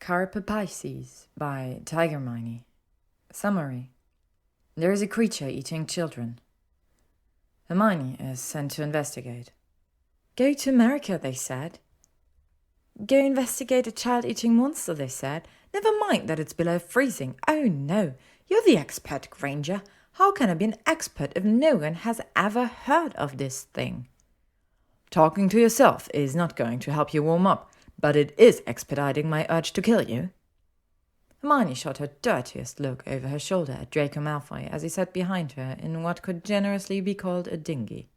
Carpe Piscis by Tygermine. Summary. There is a creature eating children. Hermione is sent to investigate. Go to America, they said. Go investigate a child-eating monster, they said. Never mind that it's below freezing. Oh no, you're the expert, Granger. How can I be an expert if no one has ever heard of this thing? Talking to yourself is not going to help you warm up, but it is expediting my urge to kill you. Hermione shot her dirtiest look over her shoulder at Draco Malfoy as he sat behind her in what could generously be called a dinghy.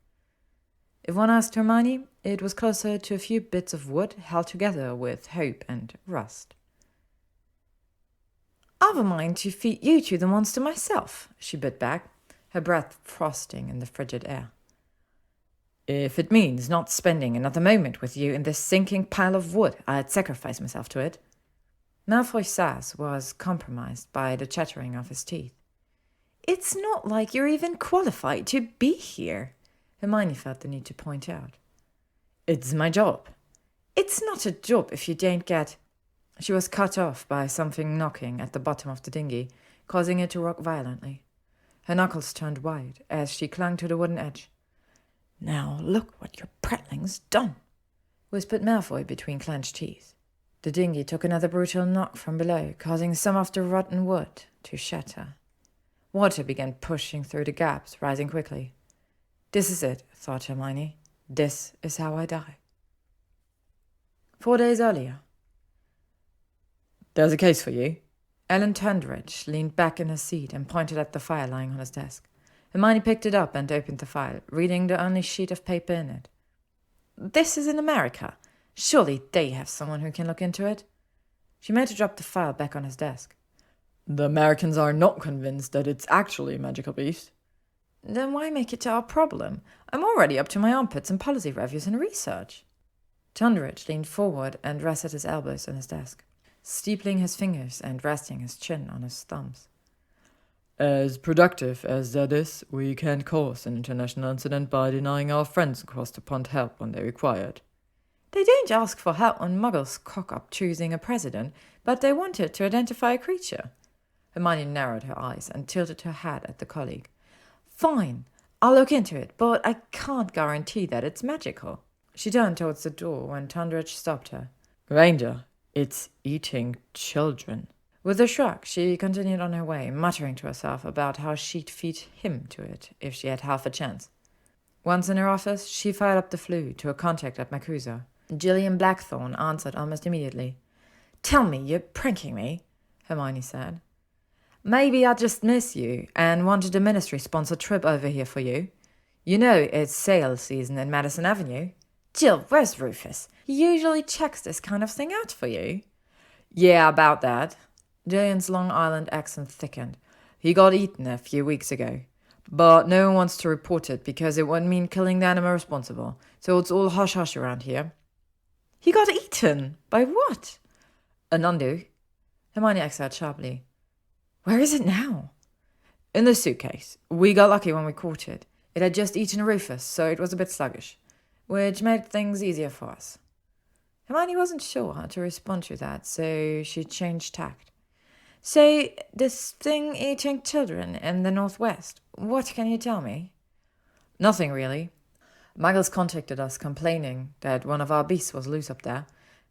If one asked Hermione, it was closer to a few bits of wood held together with hope and rust. I've a mind to feed you to the monster myself, she bit back, her breath frosting in the frigid air. If it means not spending another moment with you in this sinking pile of wood, I'd sacrifice myself to it. Malfoy's sass was compromised by the chattering of his teeth. It's not like you're even qualified to be here, Hermione felt the need to point out. It's my job. It's not a job if you don't get... She was cut off by something knocking at the bottom of the dinghy, causing it to rock violently. Her knuckles turned white as she clung to the wooden edge. Now look what your prattling's done, whispered Malfoy between clenched teeth. The dinghy took another brutal knock from below, causing some of the rotten wood to shatter. Water began pushing through the gaps, rising quickly. This is it, thought Hermione. This is how I die. 4 days earlier. There's a case for you. Alan Tundridge leaned back in his seat and pointed at the file lying on his desk. Hermione picked it up and opened the file, reading the only sheet of paper in it. This is in America. Surely they have someone who can look into it. She meant to drop the file back on his desk. The Americans are not convinced that it's actually a magical beast. Then why make it our problem? I'm already up to my armpits in policy reviews and research. Tundridge leaned forward and rested his elbows on his desk, steepling his fingers and resting his chin on his thumbs. As productive as that is, we can't cause an international incident by denying our friends across the pond help when they require it. They don't ask for help when muggles cock up choosing a president, but they wanted to identify a creature. Hermione narrowed her eyes and tilted her head at the colleague. Fine, I'll look into it, but I can't guarantee that it's magical. She turned towards the door when Tundridge stopped her. Granger, it's eating children. With a shrug, she continued on her way, muttering to herself about how she'd feed him to it if she had half a chance. Once in her office, she fired up the flue to a contact at MACUSA. Gillian Blackthorne answered almost immediately. Tell me you're pranking me, Hermione said. Maybe I just miss you and wanted a ministry-sponsored trip over here for you. You know it's sale season in Madison Avenue. Jill, where's Rufus? He usually checks this kind of thing out for you. Yeah, about that. Gillian's Long Island accent thickened. He got eaten a few weeks ago. But no one wants to report it because it would mean killing the animal responsible. So it's all hush-hush around here. He got eaten? By what? A nundu. Hermione exhaled sharply. Where is it now? In the suitcase. We got lucky when we caught it. It had just eaten Rufus, so it was a bit sluggish, which made things easier for us. Hermione wasn't sure how to respond to that, so she changed tact. So, this thing eating children in the Northwest, what can you tell me? Nothing, really. Muggles contacted us complaining that one of our beasts was loose up there,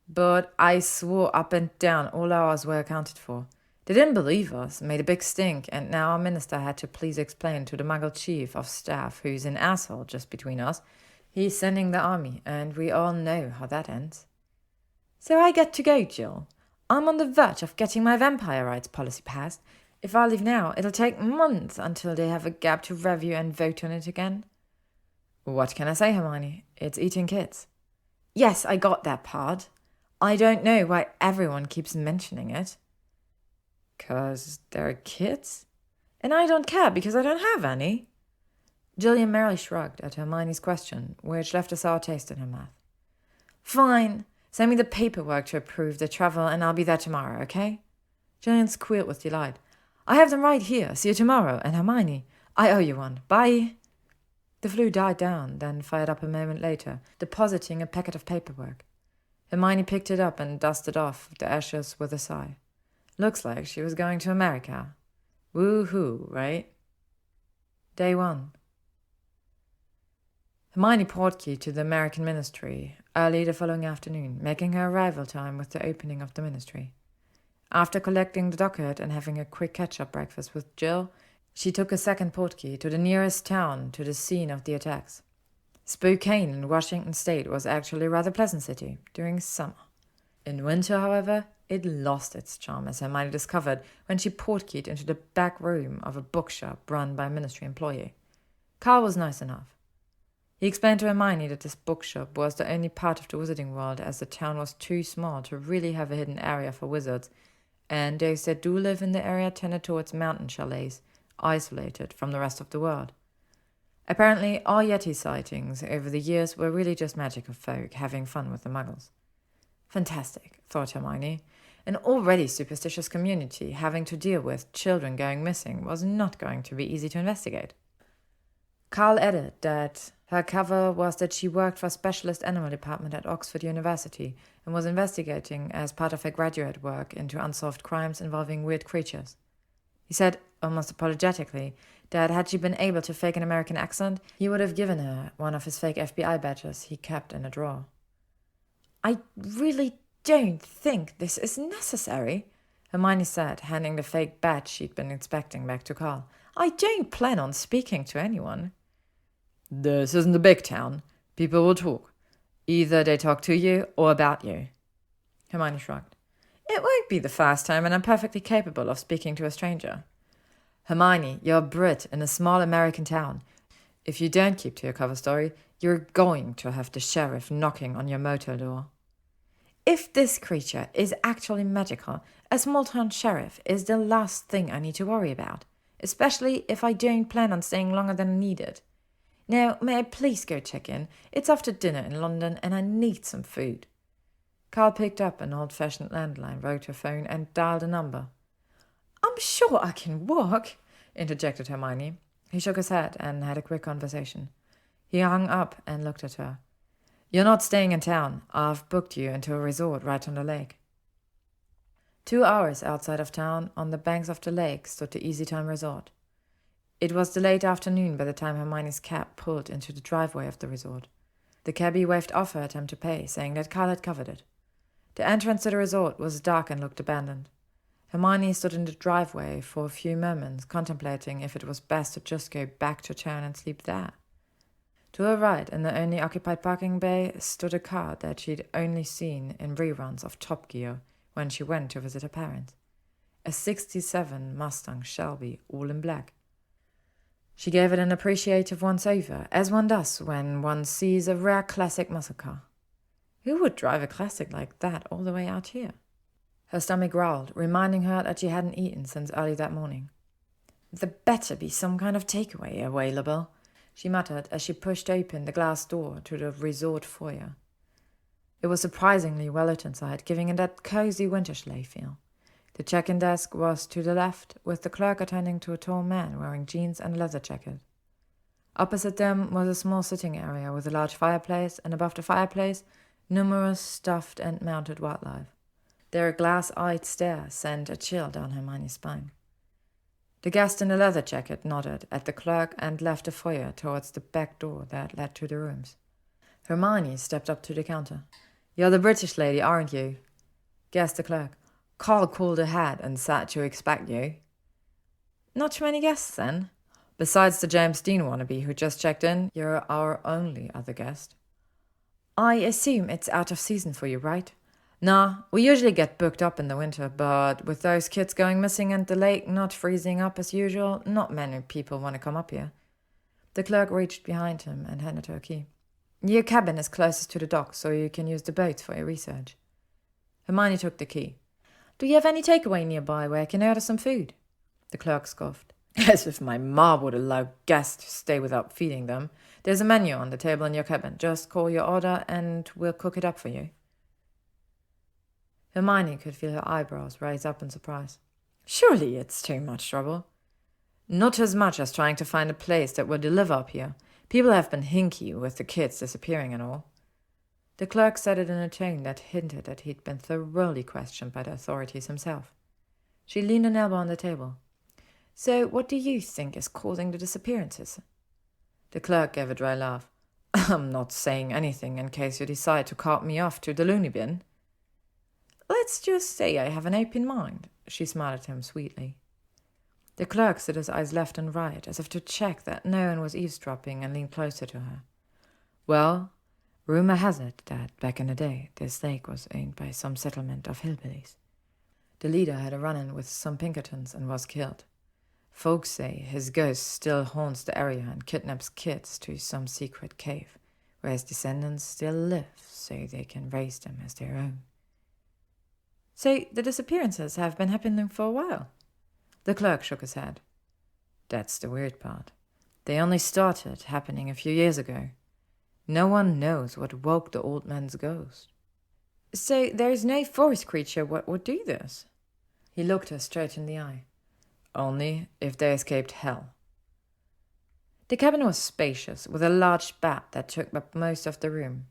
but I swore up and down all ours were accounted for. They didn't believe us, made a big stink, and now our minister had to please explain to the Muggle chief of staff, who's an asshole just between us. He's sending the army, and we all know how that ends. So I get to go, Jill. I'm on the verge of getting my vampire rights policy passed. If I leave now, it'll take months until they have a gap to review and vote on it again. What can I say, Hermione? It's eating kids. Yes, I got that part. I don't know why everyone keeps mentioning it. 'Cause they're kids? And I don't care because I don't have any. Gillian merely shrugged at Hermione's question, which left a sour taste in her mouth. Fine. Send me the paperwork to approve the travel and I'll be there tomorrow, okay? Gillian squealed with delight. I have them right here. See you tomorrow. And Hermione, I owe you one. Bye. The flue died down, then fired up a moment later, depositing a packet of paperwork. Hermione picked it up and dusted off the ashes with a sigh. Looks like she was going to America. Woo-hoo, right? Day 1. Hermione portkeyed to the American ministry early the following afternoon, making her arrival time with the opening of the ministry. After collecting the docket and having a quick catch-up breakfast with Jill, she took a second portkey to the nearest town to the scene of the attacks. Spokane in Washington State was actually a rather pleasant city during summer. In winter, however, it lost its charm, as Hermione discovered when she portkeyed into the back room of a bookshop run by a ministry employee. Carl was nice enough. He explained to Hermione that this bookshop was the only part of the wizarding world, as the town was too small to really have a hidden area for wizards, and those that do live in the area tended towards mountain chalets, isolated from the rest of the world. Apparently, all Yeti sightings over the years were really just magical folk having fun with the muggles. Fantastic, thought Hermione. An already superstitious community having to deal with children going missing was not going to be easy to investigate. Carl added that her cover was that she worked for a specialist animal department at Oxford University and was investigating as part of her graduate work into unsolved crimes involving weird creatures. He said, almost apologetically, that had she been able to fake an American accent, he would have given her one of his fake FBI badges he kept in a drawer. I really don't think this is necessary, Hermione said, handing the fake badge she'd been inspecting back to Carl. I don't plan on speaking to anyone. This isn't a big town. People will talk. Either they talk to you or about you. Hermione shrugged. It won't be the first time, and I'm perfectly capable of speaking to a stranger. Hermione, you're a Brit in a small American town. If you don't keep to your cover story, you're going to have the sheriff knocking on your motel door. If this creature is actually magical, a small-town sheriff is the last thing I need to worry about, especially if I don't plan on staying longer than needed. Now, may I please go check in? It's after dinner in London and I need some food. Carl picked up an old-fashioned landline, wrote her phone and dialed a number. I'm sure I can walk, interjected Hermione. He shook his head and had a quick conversation. He hung up and looked at her. You're not staying in town. I've booked you into a resort right on the lake. 2 hours outside of town, on the banks of the lake, stood the Easy Time Resort. It was the late afternoon by the time Hermione's cab pulled into the driveway of the resort. The cabbie waved off her attempt to pay, saying that Carl had covered it. The entrance to the resort was dark and looked abandoned. Hermione stood in the driveway for a few moments, contemplating if it was best to just go back to town and sleep there. To her right, in the only occupied parking bay, stood a car that she'd only seen in reruns of Top Gear when she went to visit her parents. A '67 Mustang Shelby, all in black. She gave it an appreciative once-over, as one does when one sees a rare classic muscle car. Who would drive a classic like that all the way out here? Her stomach growled, reminding her that she hadn't eaten since early that morning. There better be some kind of takeaway available, she muttered as she pushed open the glass door to the resort foyer. It was surprisingly well lit inside, giving it that cozy winter sleigh feel. The check-in desk was to the left, with the clerk attending to a tall man wearing jeans and a leather jacket. Opposite them was a small sitting area with a large fireplace, and above the fireplace, numerous stuffed and mounted wildlife. Their glass-eyed stare sent a chill down Hermione's spine. The guest in the leather jacket nodded at the clerk and left the foyer towards the back door that led to the rooms. Hermione stepped up to the counter. You're the British lady, aren't you? Guessed the clerk. Carl called ahead and said to expect you. Not too many guests, then? Besides the James Dean wannabe who just checked in, you're our only other guest. I assume it's out of season for you, right? Nah, we usually get booked up in the winter, but with those kids going missing and the lake not freezing up as usual, not many people want to come up here. The clerk reached behind him and handed her a key. Your cabin is closest to the dock, so you can use the boats for your research. Hermione took the key. Do you have any takeaway nearby where I can order some food? The clerk scoffed. As if my ma would allow guests to stay without feeding them. There's a menu on the table in your cabin. Just call your order and we'll cook it up for you. Hermione could feel her eyebrows raise up in surprise. Surely it's too much trouble. Not as much as trying to find a place that will deliver up here. People have been hinky with the kids disappearing and all. The clerk said it in a tone that hinted that he'd been thoroughly questioned by the authorities himself. She leaned an elbow on the table. So what do you think is causing the disappearances? The clerk gave a dry laugh. I'm not saying anything in case you decide to cart me off to the loony bin. Let's just say I have an open mind, she smiled at him sweetly. The clerk stood his eyes left and right, as if to check that no one was eavesdropping, and leaned closer to her. Well, rumor has it that back in the day, this lake was owned by some settlement of hillbillies. The leader had a run-in with some Pinkertons and was killed. Folks say his ghost still haunts the area and kidnaps kids to some secret cave, where his descendants still live so they can raise them as their own. So the disappearances have been happening for a while? The clerk shook his head. That's the weird part. They only started happening a few years ago. No one knows what woke the old man's ghost. So there is no forest creature what would do this? He looked her straight in the eye. Only if they escaped hell. The cabin was spacious, with a large bed that took up most of the room.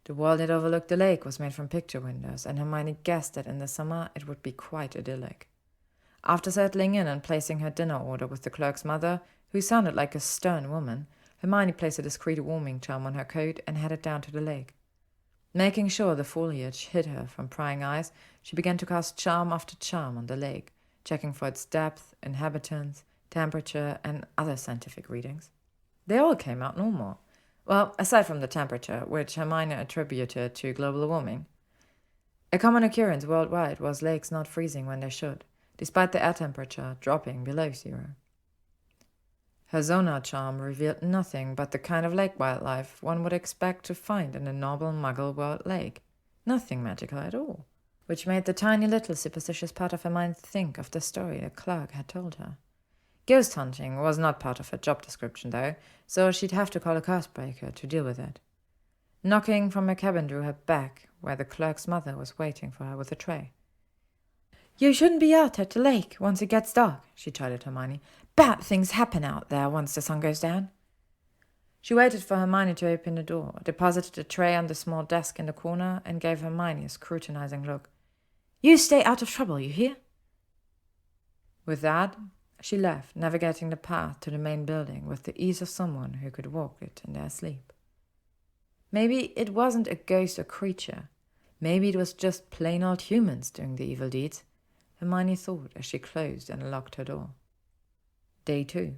The wall that overlooked the lake was made from picture windows, and Hermione guessed that in the summer it would be quite idyllic. After settling in and placing her dinner order with the clerk's mother, who sounded like a stern woman, Hermione placed a discreet warming charm on her coat and headed down to the lake. Making sure the foliage hid her from prying eyes, she began to cast charm after charm on the lake, checking for its depth, inhabitants, temperature, and other scientific readings. They all came out normal. Well, aside from the temperature, which Hermione attributed to global warming. A common occurrence worldwide was lakes not freezing when they should, despite the air temperature dropping below zero. Her sonar charm revealed nothing but the kind of lake wildlife one would expect to find in a normal Muggle world lake. Nothing magical at all, which made the tiny little superstitious part of her mind think of the story the clerk had told her. Ghost hunting was not part of her job description, though, so she'd have to call a curse-breaker to deal with it. Knocking from her cabin drew her back, where the clerk's mother was waiting for her with a tray. You shouldn't be out at the lake once it gets dark, she chided Hermione. Bad things happen out there once the sun goes down. She waited for Hermione to open the door, deposited the tray on the small desk in the corner, and gave Hermione a scrutinizing look. You stay out of trouble, you hear? With that, she left, navigating the path to the main building with the ease of someone who could walk it in their sleep. Maybe it wasn't a ghost or creature. Maybe it was just plain old humans doing the evil deeds, Hermione thought as she closed and locked her door. Day 2.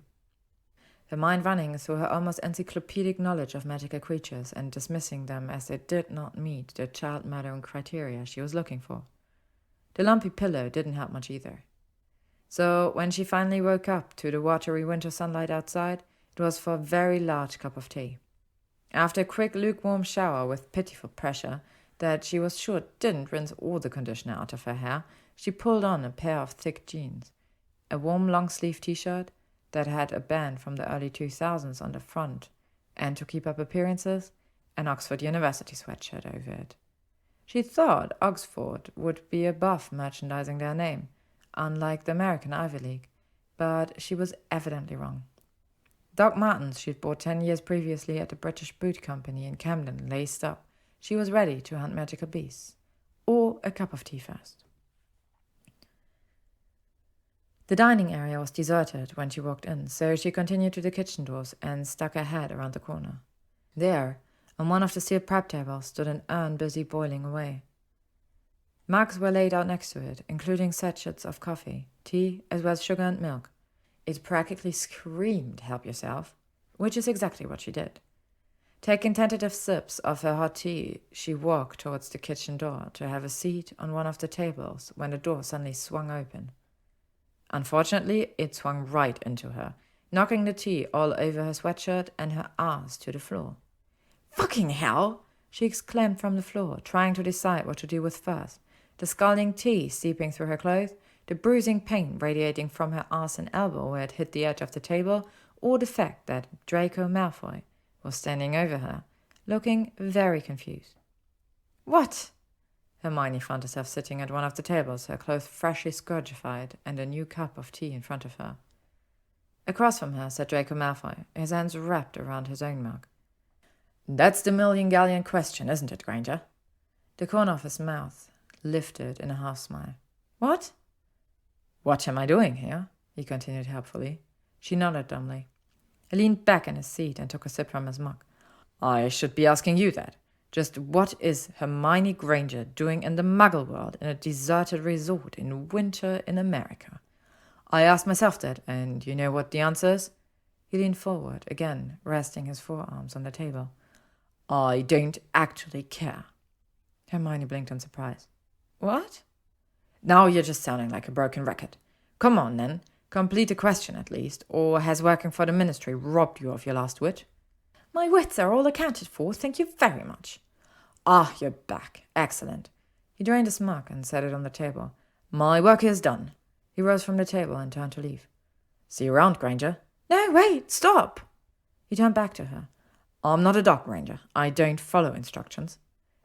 Her mind running through her almost encyclopedic knowledge of magical creatures and dismissing them as they did not meet the child-murdering criteria she was looking for. The lumpy pillow didn't help much either. So when she finally woke up to the watery winter sunlight outside, it was for a very large cup of tea. After a quick lukewarm shower with pitiful pressure that she was sure didn't rinse all the conditioner out of her hair, she pulled on a pair of thick jeans, a warm long-sleeve t-shirt that had a band from the early 2000s on the front, and to keep up appearances, an Oxford University sweatshirt over it. She thought Oxford would be above merchandising their name, unlike the American Ivy League, but she was evidently wrong. Doc Martens she'd bought 10 years previously at the British Boot Company in Camden laced up. She was ready to hunt magical beasts. Or a cup of tea first. The dining area was deserted when she walked in, so she continued to the kitchen doors and stuck her head around the corner. There, on one of the steel prep tables, stood an urn busy boiling away. Mugs were laid out next to it, including sachets of coffee, tea, as well as sugar and milk. It practically screamed, help yourself, which is exactly what she did. Taking tentative sips of her hot tea, she walked towards the kitchen door to have a seat on one of the tables when the door suddenly swung open. Unfortunately, it swung right into her, knocking the tea all over her sweatshirt and her ass to the floor. Fucking hell! She exclaimed from the floor, trying to decide what to do with first. The scalding tea seeping through her clothes, the bruising pain radiating from her ass and elbow where it hit the edge of the table, or the fact that Draco Malfoy was standing over her, looking very confused. What? Hermione found herself sitting at one of the tables, her clothes freshly scourgified, and a new cup of tea in front of her. Across from her sat Draco Malfoy, his hands wrapped around his own mug. That's the million-galleon question, isn't it, Granger? The corner of his mouth lifted in a half-smile. What? What am I doing here? He continued helpfully. She nodded dumbly. He leaned back in his seat and took a sip from his mug. I should be asking you that. Just what is Hermione Granger doing in the Muggle world in a deserted resort in winter in America? I asked myself that, and you know what the answer is? He leaned forward, again, resting his forearms on the table. I don't actually care. Hermione blinked in surprise. What? Now you're just sounding like a broken record. Come on, then. Complete a question, at least. Or has working for the ministry robbed you of your last wit? My wits are all accounted for, thank you very much. Ah, you're back. Excellent. He drained his mug and set it on the table. My work is done. He rose from the table and turned to leave. See you around, Granger. No, wait, stop. He turned back to her. I'm not a dog, Granger. I don't follow instructions.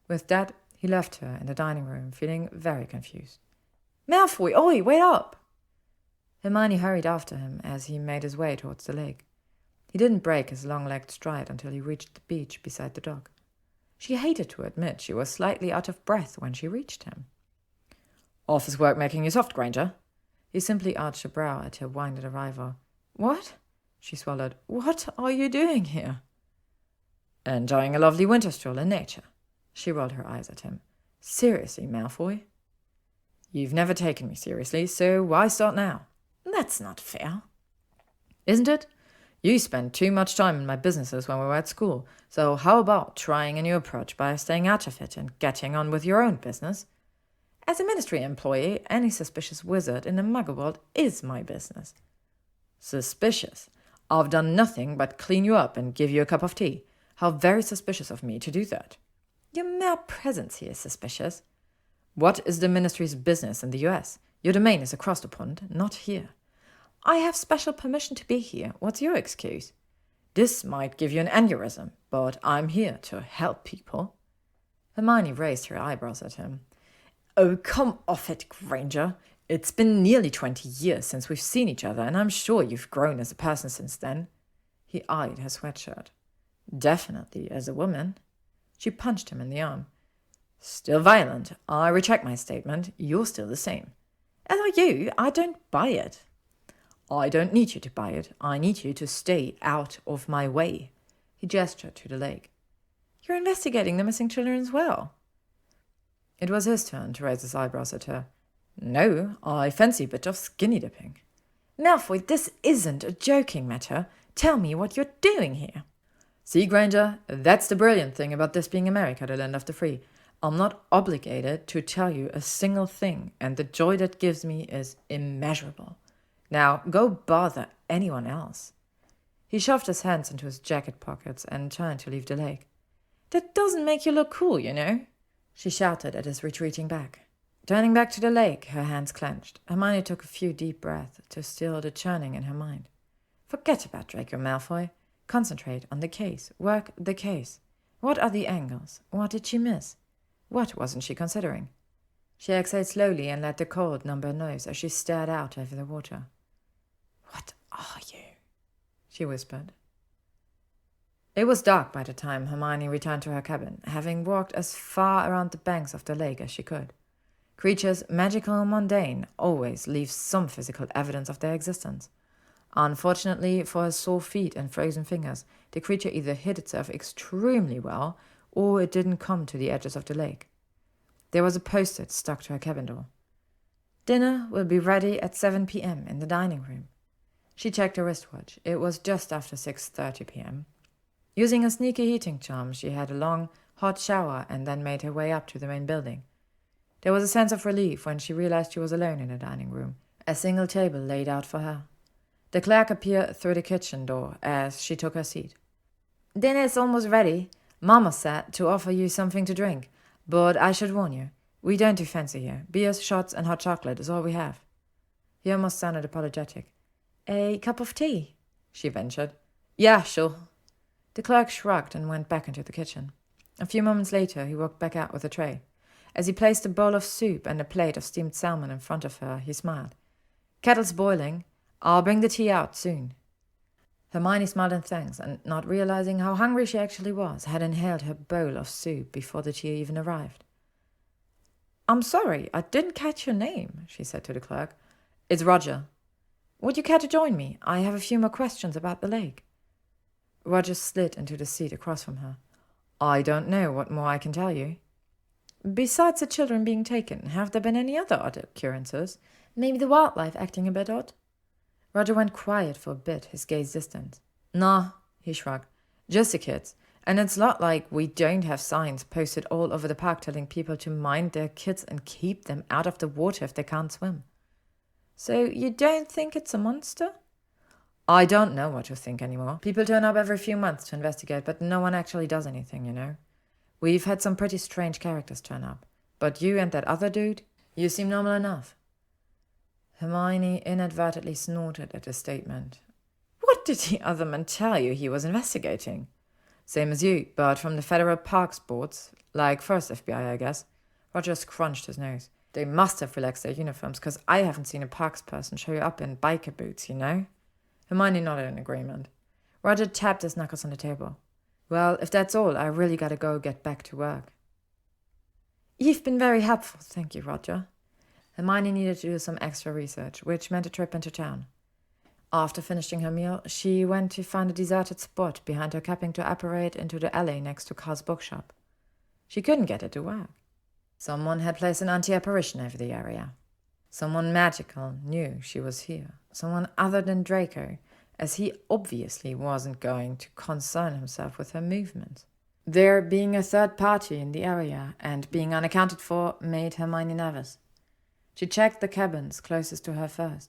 With that, he left her in the dining room, feeling very confused. Malfoy, oi, wait up! Hermione hurried after him as he made his way towards the lake. He didn't break his long-legged stride until he reached the beach beside the dock. She hated to admit she was slightly out of breath when she reached him. Office work making you soft, Granger? He simply arched a brow at her winded arrival. What? She swallowed. What are you doing here? Enjoying a lovely winter stroll in nature. She rolled her eyes at him. Seriously, Malfoy? You've never taken me seriously, so why start now? That's not fair. Isn't it? You spent too much time in my businesses when we were at school, so how about trying a new approach by staying out of it and getting on with your own business? As a ministry employee, any suspicious wizard in the Muggle world is my business. Suspicious? I've done nothing but clean you up and give you a cup of tea. How very suspicious of me to do that. Your mere presence here is suspicious. What is the ministry's business in the US? Your domain is across the pond, not here. I have special permission to be here. What's your excuse? This might give you an aneurysm, but I'm here to help people. Hermione raised her eyebrows at him. Oh, come off it, Granger. It's been nearly 20 years since we've seen each other, and I'm sure you've grown as a person since then. He eyed her sweatshirt. Definitely as a woman. She punched him in the arm. Still violent. I retract my statement. You're still the same. As are you. I don't buy it. I don't need you to buy it. I need you to stay out of my way. He gestured to the lake. You're investigating the missing children as well. It was his turn to raise his eyebrows at her. No, I fancy a bit of skinny dipping. Malfoy, this isn't a joking matter. Tell me what you're doing here. See, Granger, that's the brilliant thing about this being America, the land of the free. I'm not obligated to tell you a single thing, and the joy that gives me is immeasurable. Now, go bother anyone else. He shoved his hands into his jacket pockets and turned to leave the lake. That doesn't make you look cool, you know, she shouted at his retreating back. Turning back to the lake, her hands clenched. Hermione took a few deep breaths to still the churning in her mind. Forget about Draco Malfoy. Concentrate on the case. Work the case. What are the angles? What did she miss? What wasn't she considering? She exhaled slowly and let the cold numb her nose as she stared out over the water. What are you? She whispered. It was dark by the time Hermione returned to her cabin, having walked as far around the banks of the lake as she could. Creatures, magical and mundane, always leave some physical evidence of their existence. Unfortunately for her sore feet and frozen fingers, the creature either hid itself extremely well, or it didn't come to the edges of the lake. There was a post-it stuck to her cabin door. Dinner will be ready at 7 p.m. in the dining room. She checked her wristwatch. It was just after 6:30 p.m. Using a sneaky heating charm, she had a long, hot shower and then made her way up to the main building. There was a sense of relief when she realized she was alone in the dining room, a single table laid out for her. The clerk appeared through the kitchen door as she took her seat. Dinner's almost ready. Mama said to offer you something to drink, but I should warn you, we don't do fancy here. Beers, shots, and hot chocolate is all we have. He almost sounded apologetic. A cup of tea? She ventured. Yeah, sure. The clerk shrugged and went back into the kitchen. A few moments later, he walked back out with a tray. As he placed a bowl of soup and a plate of steamed salmon in front of her, he smiled. Kettle's boiling. I'll bring the tea out soon. Hermione smiled in thanks, and not realizing how hungry she actually was, had inhaled her bowl of soup before the tea even arrived. "I'm sorry, I didn't catch your name," she said to the clerk. "It's Roger. Would you care to join me? I have a few more questions about the lake." Roger slid into the seat across from her. "I don't know what more I can tell you." "Besides the children being taken, have there been any other odd occurrences? Maybe the wildlife acting a bit odd?" Roger went quiet for a bit, his gaze distant. "Nah," he shrugged. "Just the kids. And it's not like we don't have signs posted all over the park telling people to mind their kids and keep them out of the water if they can't swim." "So you don't think it's a monster?" "I don't know what to think anymore. People turn up every few months to investigate, but no one actually does anything, you know. We've had some pretty strange characters turn up. But you and that other dude, you seem normal enough." Hermione inadvertently snorted at the statement. "What did the other man tell you he was investigating?" "Same as you, but from the Federal Parks Boards, like first FBI, I guess." Roger scrunched his nose. "They must have relaxed their uniforms, because I haven't seen a parks person show up in biker boots, you know?" Hermione nodded in agreement. Roger tapped his knuckles on the table. "Well, if that's all, I really gotta go get back to work." "You've been very helpful, thank you, Roger." Hermione needed to do some extra research, which meant a trip into town. After finishing her meal, she went to find a deserted spot behind her cabin to apparate into the alley next to Carl's bookshop. She couldn't get it to work. Someone had placed an anti-apparition over the area. Someone magical knew she was here. Someone other than Draco, as he obviously wasn't going to concern himself with her movements. There being a third party in the area and being unaccounted for made Hermione nervous. She checked the cabins closest to her first,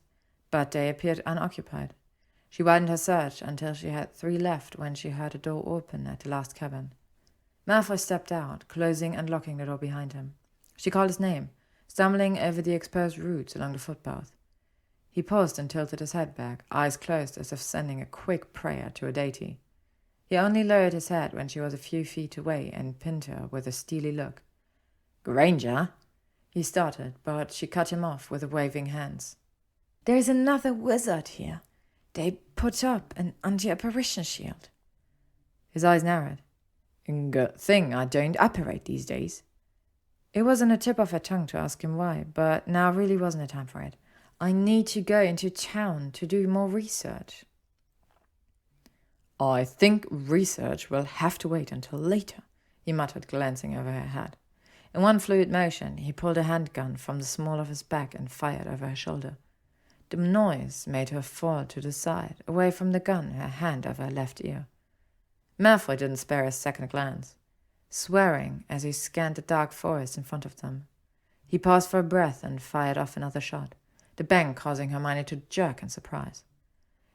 but they appeared unoccupied. She widened her search until she had 3 left when she heard a door open at the last cabin. Malfoy stepped out, closing and locking the door behind him. She called his name, stumbling over the exposed roots along the footpath. He paused and tilted his head back, eyes closed as if sending a quick prayer to a deity. He only lowered his head when she was a few feet away and pinned her with a steely look. "Granger?" He started, but she cut him off with waving hands. "There's another wizard here. They put up an anti-apparition shield." His eyes narrowed. "Good thing I don't apparate these days." It was on the tip of her tongue to ask him why, but now really wasn't the time for it. "I need to go into town to do more research." "I think research will have to wait until later," he muttered, glancing over her head. In one fluid motion, he pulled a handgun from the small of his back and fired over her shoulder. The noise made her fall to the side, away from the gun, her hand over her left ear. Malfoy didn't spare a second glance, swearing as he scanned the dark forest in front of them. He paused for a breath and fired off another shot, the bang causing Hermione to jerk in surprise.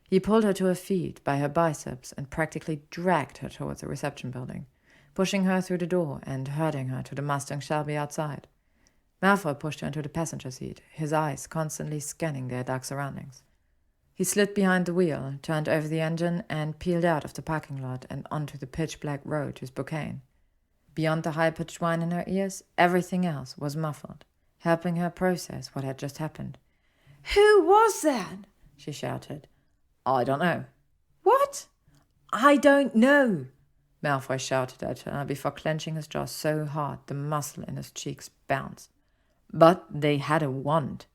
He pulled her to her feet by her biceps and practically dragged her towards the reception building, pushing her through the door and herding her to the Mustang Shelby outside. Malfoy pushed her into the passenger seat, his eyes constantly scanning their dark surroundings. He slid behind the wheel, turned over the engine, and peeled out of the parking lot and onto the pitch-black road to Spokane. Beyond the high-pitched whine in her ears, everything else was muffled, helping her process what had just happened. "Who was that?" she shouted. "I don't know." "What?" "I don't know," Malfoy shouted at her before clenching his jaw so hard the muscle in his cheeks bounced. "But they had a wand."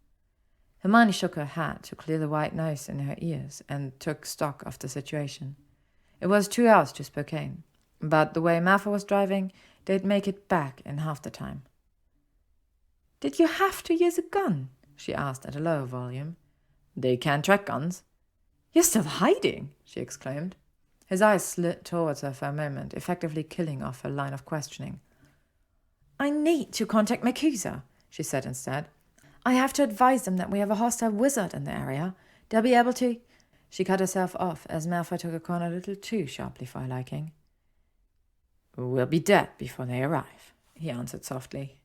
Hermione shook her head to clear the white noise in her ears and took stock of the situation. It was 2 hours to Spokane, but the way Malfoy was driving, they'd make it back in half the time. "Did you have to use a gun?" she asked at a lower volume. "They can't track guns." "You're still hiding!" she exclaimed. His eyes slid towards her for a moment, effectively killing off her line of questioning. "I need to contact MACUSA," she said instead. "I have to advise them that we have a hostile wizard in the area. They'll be able to—" She cut herself off as Malfoy took a corner a little too sharply for her liking. "We'll be dead before they arrive," he answered softly.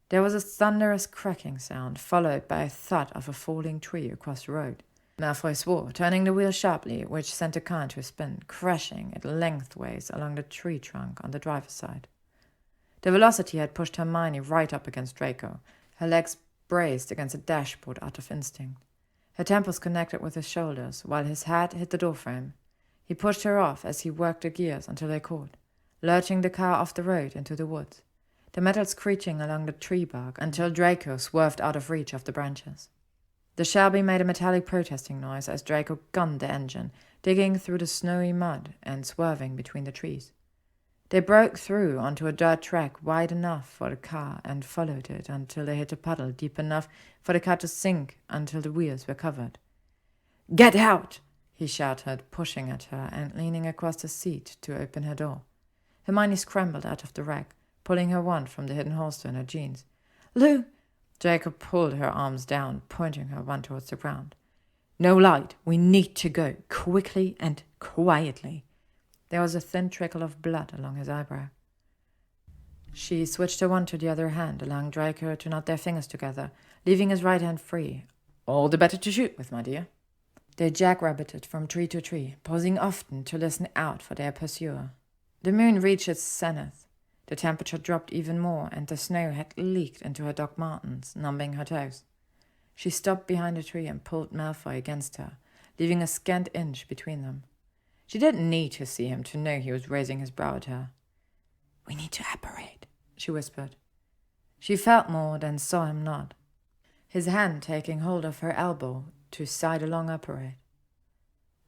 There was a thunderous cracking sound, followed by a thud of a falling tree across the road. Malfoy swore, turning the wheel sharply, which sent the car into a spin, crashing it lengthways along the tree trunk on the driver's side. The velocity had pushed Hermione right up against Draco, her legs braced against the dashboard out of instinct. Her temples connected with his shoulders, while his head hit the doorframe. He pushed her off as he worked the gears until they caught, lurching the car off the road into the woods, the metal screeching along the tree bark until Draco swerved out of reach of the branches. The Shelby made a metallic protesting noise as Draco gunned the engine, digging through the snowy mud and swerving between the trees. They broke through onto a dirt track wide enough for the car and followed it until they hit a puddle deep enough for the car to sink until the wheels were covered. "Get out!" he shouted, pushing at her and leaning across the seat to open her door. Hermione scrambled out of the wreck, pulling her wand from the hidden holster in her jeans. "Lou!" Jacob pulled her arms down, pointing her wand towards the ground. "No light. We need to go, quickly and quietly." There was a thin trickle of blood along his eyebrow. She switched her wand to the other hand, allowing Draco to knot their fingers together, leaving his right hand free. "All the better to shoot with, my dear." They jackrabbited from tree to tree, pausing often to listen out for their pursuer. The moon reached its zenith. The temperature dropped even more, and the snow had leaked into her dark mountains, numbing her toes. She stopped behind a tree and pulled Malfoy against her, leaving a scant inch between them. She didn't need to see him to know he was raising his brow at her. "We need to apparate," she whispered. She felt more than saw him nod, his hand taking hold of her elbow to side a long apparate.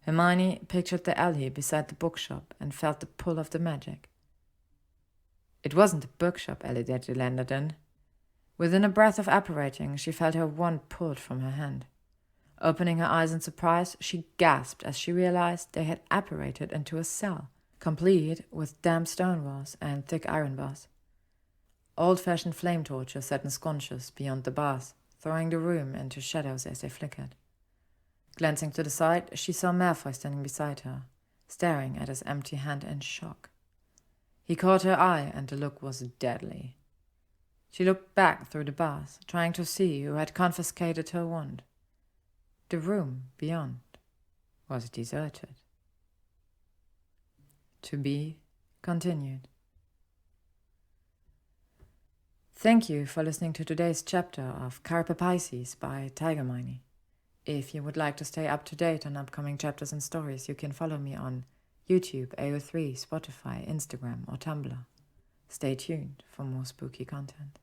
Hermione pictured the alley beside the bookshop and felt the pull of the magic. It wasn't the bookshop alley that they landed in. Within a breath of apparating, she felt her wand pulled from her hand. Opening her eyes in surprise, she gasped as she realized they had apparated into a cell, complete with damp stone walls and thick iron bars. Old-fashioned flame torches sat ensconces beyond the bars, throwing the room into shadows as they flickered. Glancing to the side, she saw Malfoy standing beside her, staring at his empty hand in shock. He caught her eye, and the look was deadly. She looked back through the bars, trying to see who had confiscated her wand. The room beyond was deserted. To be continued. Thank you for listening to today's chapter of Carpe Piscis by Tygermine. If you would like to stay up to date on upcoming chapters and stories, you can follow me on YouTube, AO3, Spotify, Instagram, or Tumblr. Stay tuned for more spooky content.